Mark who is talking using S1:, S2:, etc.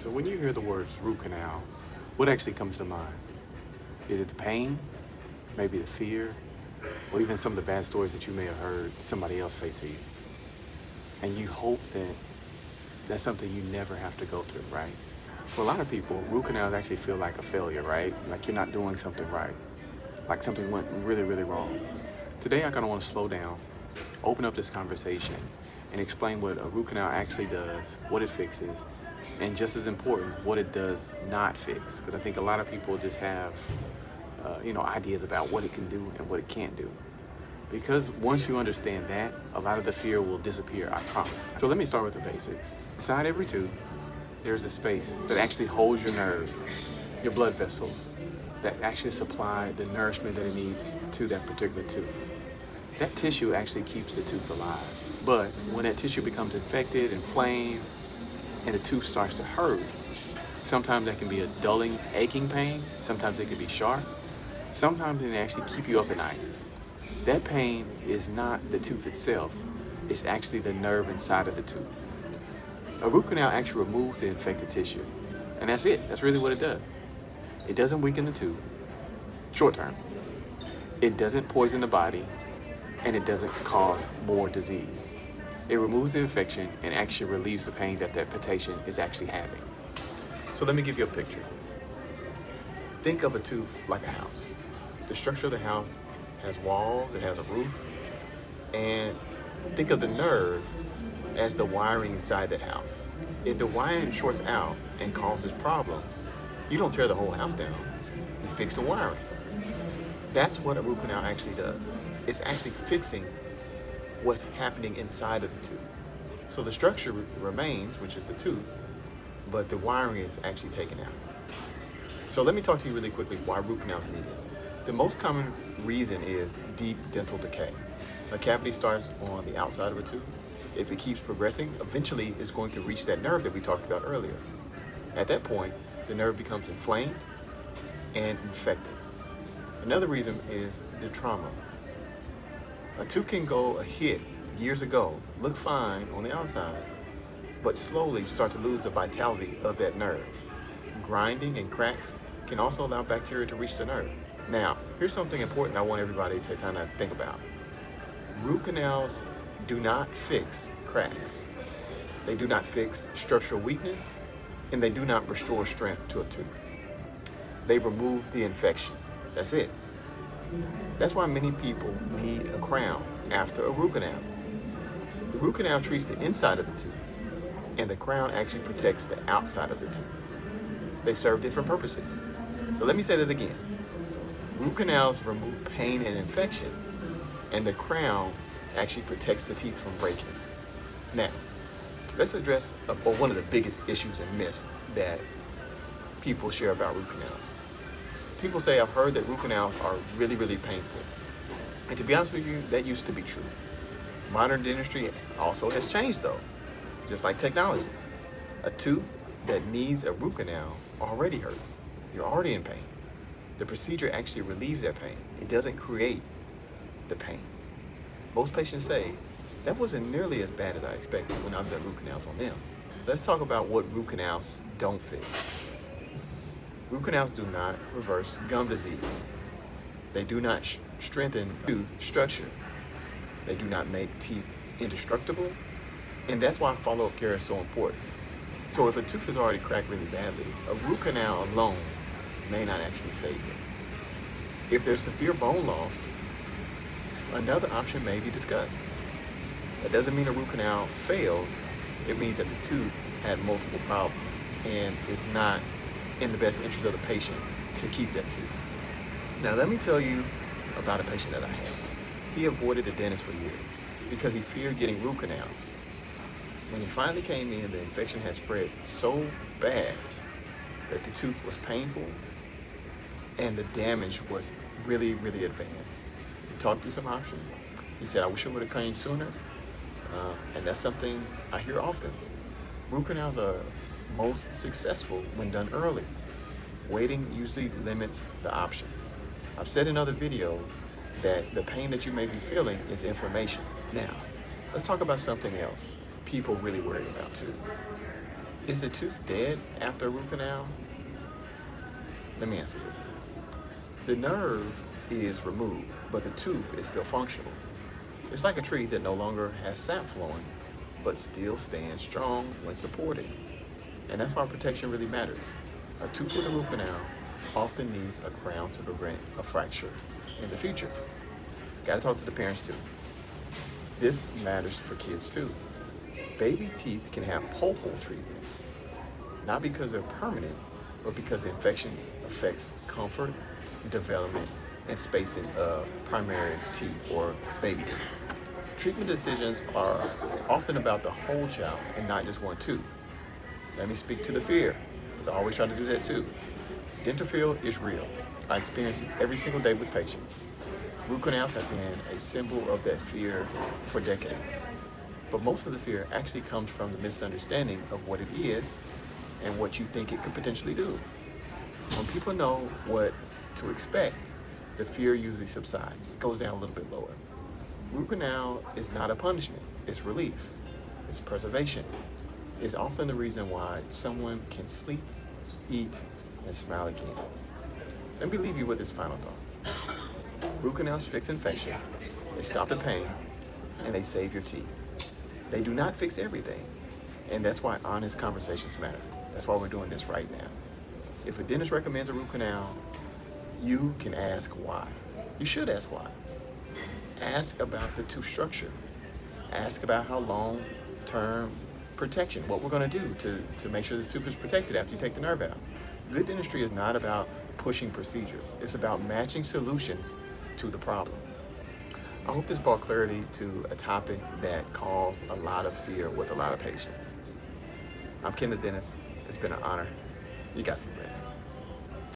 S1: So when you hear the words root canal, what actually comes to mind? Is it the pain, maybe the fear, or even some of the bad stories that you may have heard somebody else say to you? And you hope that that's something you never have to go through, right? For a lot of people, root canals actually feel like a failure, right? Like you're not doing something right, like something went really, really wrong. Today, I kind of want to slow down, open up this conversation, and explain what a root canal actually does, what it fixes, and just as important, what it does not fix. Because I think a lot of people just have, ideas about what it can do and what it can't do. Because once you understand that, a lot of the fear will disappear, I promise. So let me start with the basics. Inside every tooth, there's a space that actually holds your nerve, your blood vessels, that actually supply the nourishment that it needs to that particular tooth. That tissue actually keeps the tooth alive. But when that tissue becomes infected, inflamed, and the tooth starts to hurt, sometimes that can be a dulling, aching pain. Sometimes it can be sharp. Sometimes it can actually keep you up at night. That pain is not the tooth itself. It's actually the nerve inside of the tooth. A root canal actually removes the infected tissue. And that's it. That's really what it does. It doesn't weaken the tooth, short term. It doesn't poison the body, and it doesn't cause more disease. It removes the infection and actually relieves the pain that patient is actually having. So let me give you a picture. Think of a tooth like a house. The structure of the house has walls, it has a roof, and think of the nerve as the wiring inside that house. If the wiring shorts out and causes problems, you don't tear the whole house down, you fix the wiring. That's what a root canal actually does. It's actually fixing what's happening inside of the tooth. So the structure remains, which is the tooth, but the wiring is actually taken out. So let me talk to you really quickly why root canals are needed. The most common reason is deep dental decay. A cavity starts on the outside of a tooth. If it keeps progressing, eventually it's going to reach that nerve that we talked about earlier. At that point, the nerve becomes inflamed and infected. Another reason is the trauma. A tooth can go a hit years ago, look fine on the outside, but slowly start to lose the vitality of that nerve. Grinding and cracks can also allow bacteria to reach the nerve. Now, here's something important I want everybody to kind of think about. Root canals do not fix cracks. They do not fix structural weakness, and they do not restore strength to a tooth. They remove the infection. That's it. That's why many people need a crown after a root canal. The root canal treats the inside of the tooth, and the crown actually protects the outside of the tooth. They serve different purposes. So let me say that again. Root canals remove pain and infection, and the crown actually protects the teeth from breaking. Now, let's address one of the biggest issues and myths that people share about root canals. People say, I've heard that root canals are really, really painful. And to be honest with you, that used to be true. Modern dentistry also has changed though, just like technology. A tooth that needs a root canal already hurts. You're already in pain. The procedure actually relieves that pain. It doesn't create the pain. Most patients say, that wasn't nearly as bad as I expected when I've done root canals on them. Let's talk about what root canals don't fix. Root canals do not reverse gum disease. They do not strengthen tooth structure. They do not make teeth indestructible. And that's why follow-up care is so important. So if a tooth is already cracked really badly, a root canal alone may not actually save it. If there's severe bone loss, another option may be discussed. That doesn't mean a root canal failed. It means that the tooth had multiple problems and is not in the best interest of the patient to keep that tooth. Now let me tell you about a patient that I had. He avoided the dentist for years because he feared getting root canals. When he finally came in, the infection had spread so bad that the tooth was painful and the damage was really, really advanced. We talked through some options. He said, I wish I would have came sooner. And that's something I hear often. Root canals are most successful when done early. Waiting usually limits the options. I've said in other videos that the pain that you may be feeling is inflammation. Now, let's talk about something else people really worry about too.
S2: Is the tooth dead after a root canal? Let me answer this. The nerve is removed, but the tooth is still functional. It's like a tree that no longer has sap flowing, but still stands strong when supported. And that's why protection really matters. A tooth with a root canal often needs a crown to prevent a fracture in the future. Gotta talk to the parents too. This matters for kids too. Baby teeth can have pulpal treatments, not because they're permanent, but because the infection affects comfort, development, and spacing of primary teeth or baby teeth. Treatment decisions are often about the whole child and not just one tooth. Let me speak to the fear, because I always try to do that too. Dental fear is real. I experience it every single day with patients. Root canals have been a symbol of that fear for decades. But most of the fear actually comes from the misunderstanding of what it is and what you think it could potentially do. When people know what to expect, the fear usually subsides. It goes down a little bit lower. Root canal is not a punishment, it's relief, it's preservation. It's often the reason why someone can sleep, eat, and smile again. Let me leave you with this final thought. Root canals fix infection, they stop the pain, and they save your teeth. They do not fix everything, and that's why honest conversations matter. That's why we're doing this right now. If a dentist recommends a root canal, you can ask why. You should ask why. Ask about the tooth structure. Ask about how long-term protection, what we're gonna do to make sure this tooth is protected after you take the nerve out. Good dentistry is not about pushing procedures. It's about matching solutions to the problem. I hope this brought clarity to a topic that caused a lot of fear with a lot of patients. I'm Ken the Dentist. It's been an honor. You got some rest.